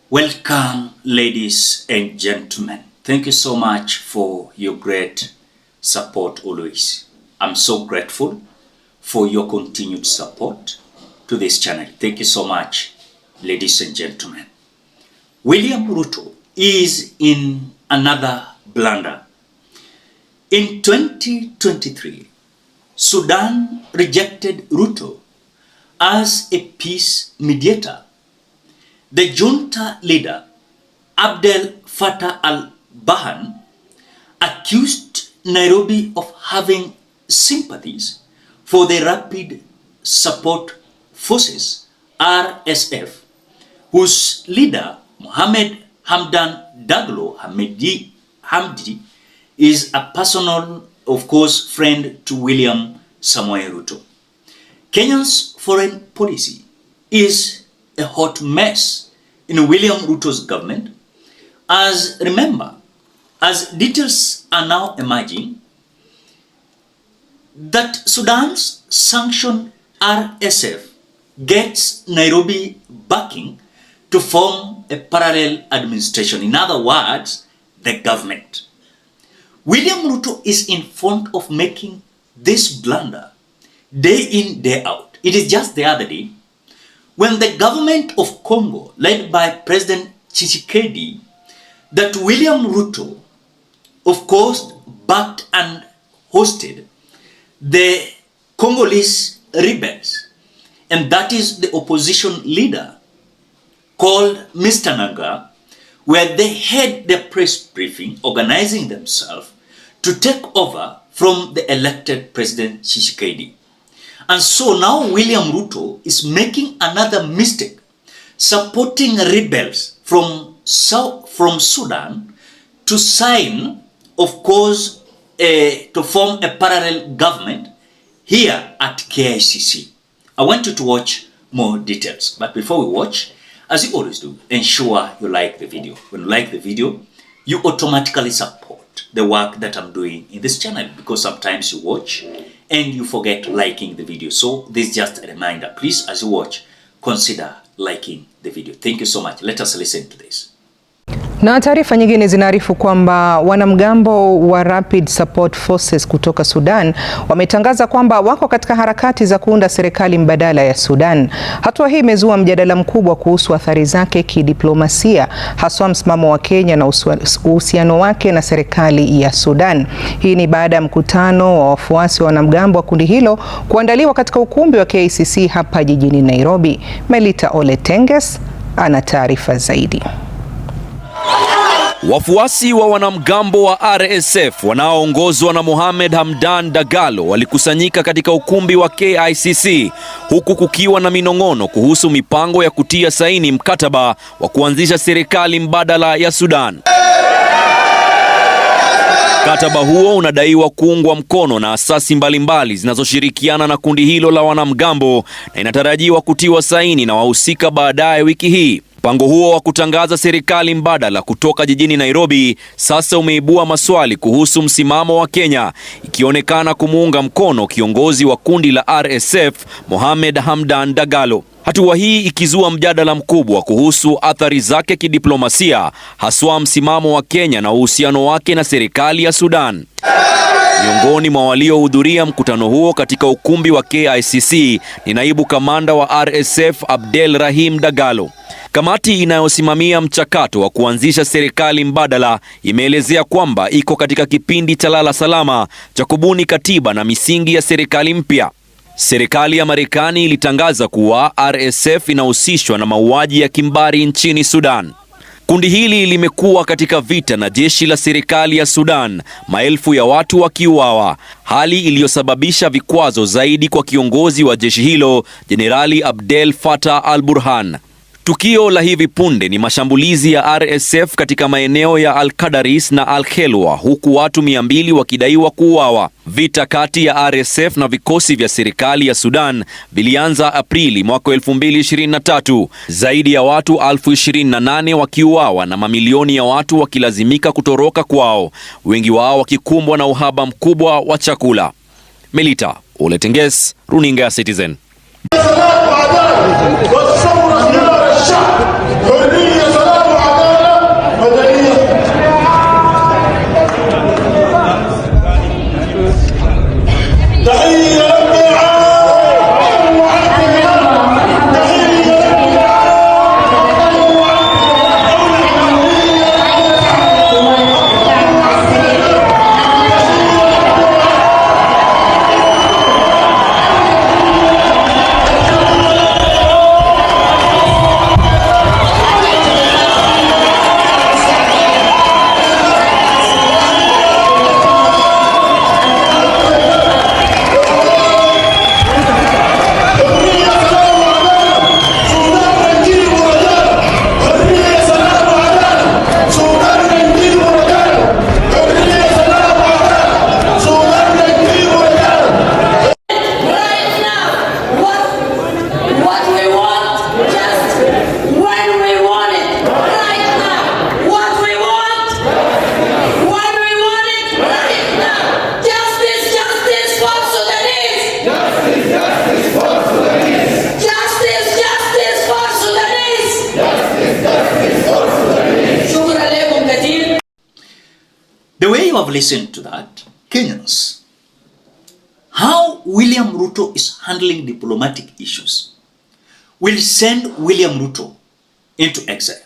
Welcome, ladies and gentlemen. Thank you so much for your great support always. I'm so grateful for your continued support to this channel. Thank you so much, ladies and gentlemen. William Ruto is in another blunder. In 2023, Sudan rejected Ruto as a peace mediator. The junta leader, Abdel Fattah al-Burhan, accused Nairobi of having sympathies for the Rapid Support Forces, RSF, whose leader, Mohamed Hamdan Dagalo Hamdi, is a personal, of course, friend to William Samoei Ruto. Kenya's foreign policy is a hot mess in William Ruto's government. As details are now emerging that Sudan's sanctioned RSF gets Nairobi backing to form a parallel administration. In other words, the government. William Ruto is in front of making this blunder day in, day out. It is just the other day when the government of Congo, led by President KICC, that William Ruto, of course, backed and hosted the Congolese rebels, and that is the opposition leader called Mr. Naga, where they had their press briefing, organizing themselves to take over from the elected President KICC. And so now William Ruto is making another mistake, supporting rebels from Sudan to sign, of course, to form a parallel government here at KICC. I want you to watch more details. But before we watch, as you always do, ensure you like the video. When you like the video, you automatically support the work that I'm doing in this channel, because sometimes you watch and you forget liking the video. So this is just a reminder. Please, as you watch, consider liking the video. Thank you so much. Let us listen to this. Na taarifa nyingine zinaarifu kwamba wanamgambo wa Rapid Support Forces kutoka Sudan wametangaza kwamba wako katika harakati za kuunda serikali mbadala ya Sudan. Hatua hii imezua mjadala mkubwa kuhusu athari zake kidiplomasia, haswa msimamo wa Kenya na uhusiano wake na serikali ya Sudan. Hii ni baada ya mkutano wa wafuasi wa wanamgambo wa kundi hilo kuandaliwa katika ukumbi wa KICC hapa jijini Nairobi. Melita Oletenges ana taarifa zaidi. Wafuasi wa wanamgambo wa RSF wanaoongozwa na Mohamed Hamdan Dagalo walikusanyika katika ukumbi wa KICC, huku kukiwa na minong'ono kuhusu mipango ya kutia saini mkataba wa kuanzisha serikali mbadala ya Sudan. Mkataba huo unadaiwa kuungwa mkono na asasi mbalimbali zinazoshirikiana na kundi hilo la wanamgambo na inatarajiwa kutiwa saini na wahusika baadaye wiki hii. Mpango huo wa kutangaza serikali mbadala kutoka jijini Nairobi sasa umeibua maswali kuhusu msimamo wa Kenya, ikionekana kumuunga mkono kiongozi wa kundi la RSF Mohamed Hamdan Dagalo. Hatua hii ikizua mjadala mkubwa kuhusu athari zake kidiplomasia, haswa msimamo wa Kenya na uhusiano wake na serikali ya Sudan. Miongoni mwa waliohudhuria mkutano huo katika ukumbi wa KICC ni naibu kamanda wa RSF Abdel Rahim Dagalo. Kamati inayosimamia mchakato wa kuanzisha serikali mbadala imeelezea kwamba iko katika kipindi cha lala salama cha kubuni katiba na misingi ya serikali mpya. Serikali ya Marekani ilitangaza kuwa RSF inahusishwa na mauaji ya kimbari nchini Sudan. Kundi hili limekuwa katika vita na jeshi la serikali ya Sudan, maelfu ya watu wakiuawa, hali iliyosababisha vikwazo zaidi kwa kiongozi wa jeshi hilo, Jenerali Abdel Fattah al-Burhan. Tukio la hivi punde ni mashambulizi ya RSF katika maeneo ya Al-Qadaris na Al-Khelwa, huku watu 200 wakidaiwa kuuawa. Vita kati ya RSF na vikosi vya serikali ya Sudan vilianza Aprili mwaka 2023, zaidi ya watu 28,000 wakiuawa na mamilioni ya watu wakilazimika kutoroka kwao, wengi wao wakikumbwa na uhaba mkubwa wa chakula. Melita Oletenges, Runinga ya Citizen. have listened to that, Kenyans, how William Ruto is handling diplomatic issues will send William Ruto into exile.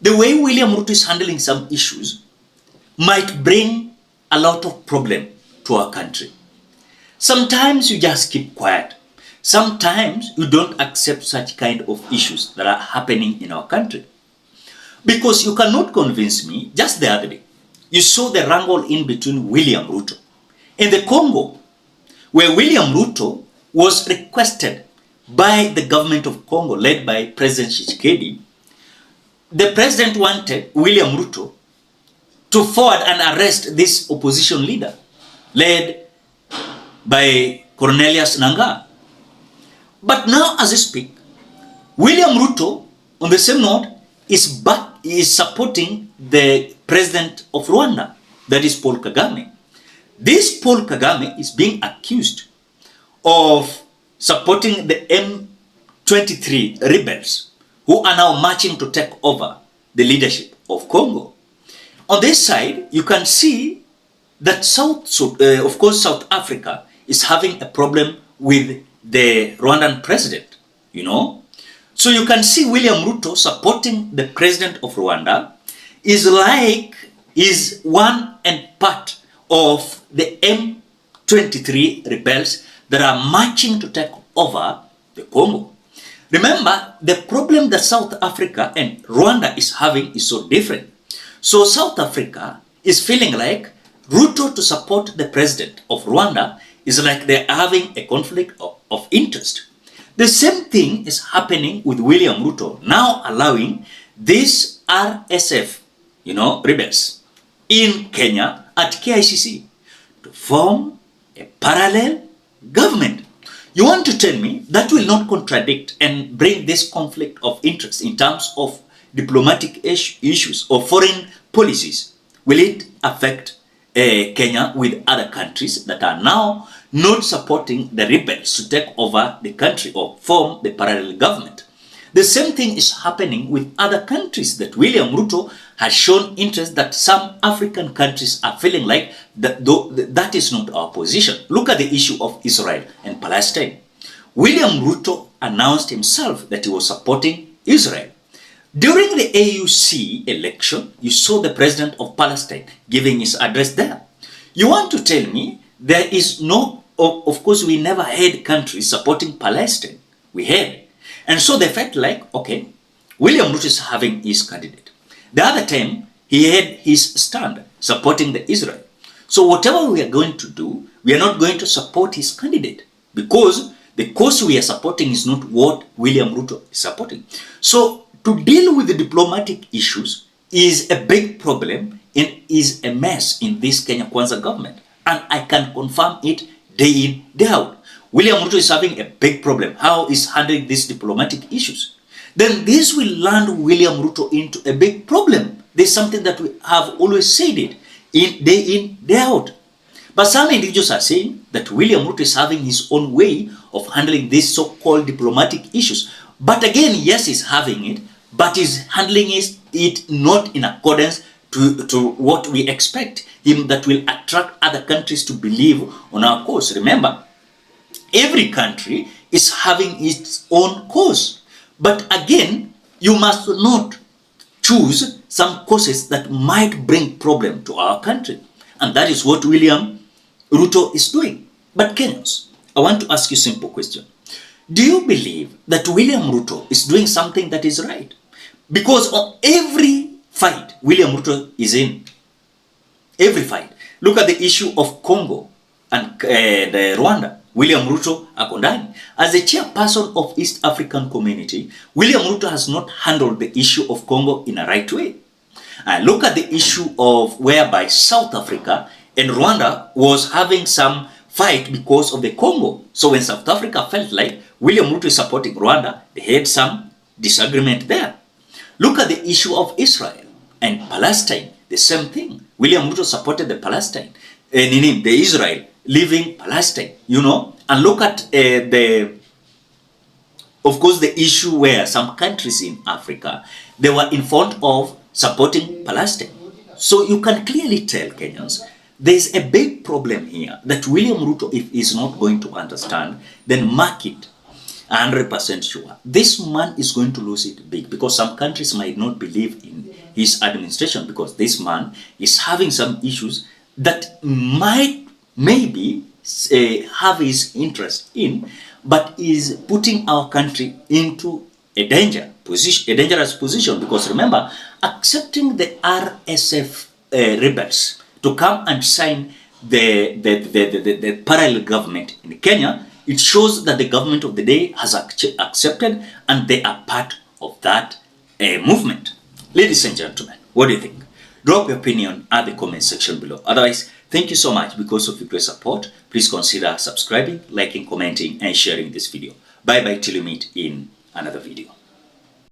The way William Ruto is handling some issues might bring a lot of problem to our country. Sometimes you just keep quiet. Sometimes you don't accept such kind of issues that are happening in our country. Because you cannot convince me, just the other day, you saw the wrangle in between William Ruto in the Congo, where William Ruto was requested by the government of Congo, led by President Tshisekedi. The president wanted William Ruto to forward and arrest this opposition leader, led by Cornelius Nangaa. But now, as I speak, William Ruto, on the same note, is supporting the president of Rwanda, that is Paul Kagame. This Paul Kagame is being accused of supporting the M23 rebels who are now marching to take over the leadership of Congo. On this side, you can see that of course, South Africa is having a problem with the Rwandan president, you know. So you can see William Ruto supporting the president of Rwanda is one and part of the M23 rebels that are marching to take over the Congo. Remember, the problem that South Africa and Rwanda is having is so different. So South Africa is feeling like Ruto to support the president of Rwanda is like they're having a conflict of interest. The same thing is happening with William Ruto, now allowing these RSF, rebels in Kenya at KICC to form a parallel government. You want to tell me that will not contradict and bring this conflict of interest in terms of diplomatic issues or foreign policies? Will it affect Kenya with other countries that are now not supporting the rebels to take over the country or form the parallel government? The same thing is happening with other countries that William Ruto has shown interest that some African countries are feeling like that is not our position. Look at the issue of Israel and Palestine. William Ruto announced himself that he was supporting Israel. During the AUC election, you saw the president of Palestine giving his address there. You want to tell me there is no, of course, we never had countries supporting Palestine. We had. And so they felt like, okay, William Ruto is having his candidate. The other time, he had his stand supporting the Israel. So whatever we are going to do, we are not going to support his candidate because the cause we are supporting is not what William Ruto is supporting. So to deal with the diplomatic issues is a big problem and is a mess in this Kenya Kwanza government. And I can confirm it day in, day out. William Ruto is having a big problem. How is handling these diplomatic issues? Then this will land William Ruto into a big problem. There's something that we have always said it in, day out. But some individuals are saying that William Ruto is having his own way of handling these so-called diplomatic issues. But again, yes, he's having it, but he's handling it not in accordance to what we expect him that will attract other countries to believe on our cause. Remember, every country is having its own cause. But again, you must not choose some causes that might bring problem to our country. And that is what William Ruto is doing. But Kenyans, I want to ask you a simple question. Do you believe that William Ruto is doing something that is right? Because on every fight William Ruto is in, every fight, look at the issue of Congo and the Rwanda. William Ruto ako ndani. As the chairperson of East African Community, William Ruto has not handled the issue of Congo in a right way. Look at the issue of whereby South Africa and Rwanda was having some fight because of the Congo. So when South Africa felt like William Ruto is supporting Rwanda, they had some disagreement there. Look at the issue of Israel and Palestine, the same thing. William Ruto supported the Palestine, the Israel leaving Palestine, and look at of course, the issue where some countries in Africa, they were in front of supporting Palestine. So you can clearly tell Kenyans, there's a big problem here that William Ruto, if he's not going to understand, then mark it 100% sure. This man is going to lose it big, because some countries might not believe in his administration, because this man is having some issues that might maybe have his interest in, but is putting our country into a dangerous position. Because remember, accepting the RSF rebels to come and sign the parallel government in Kenya, it shows that the government of the day has accepted, and they are part of that movement. Ladies and gentlemen, what do you think? Drop your opinion at the comment section below. Otherwise, thank you so much because of your great support. Please consider subscribing, liking, commenting, and sharing this video. Bye bye till you meet in another video.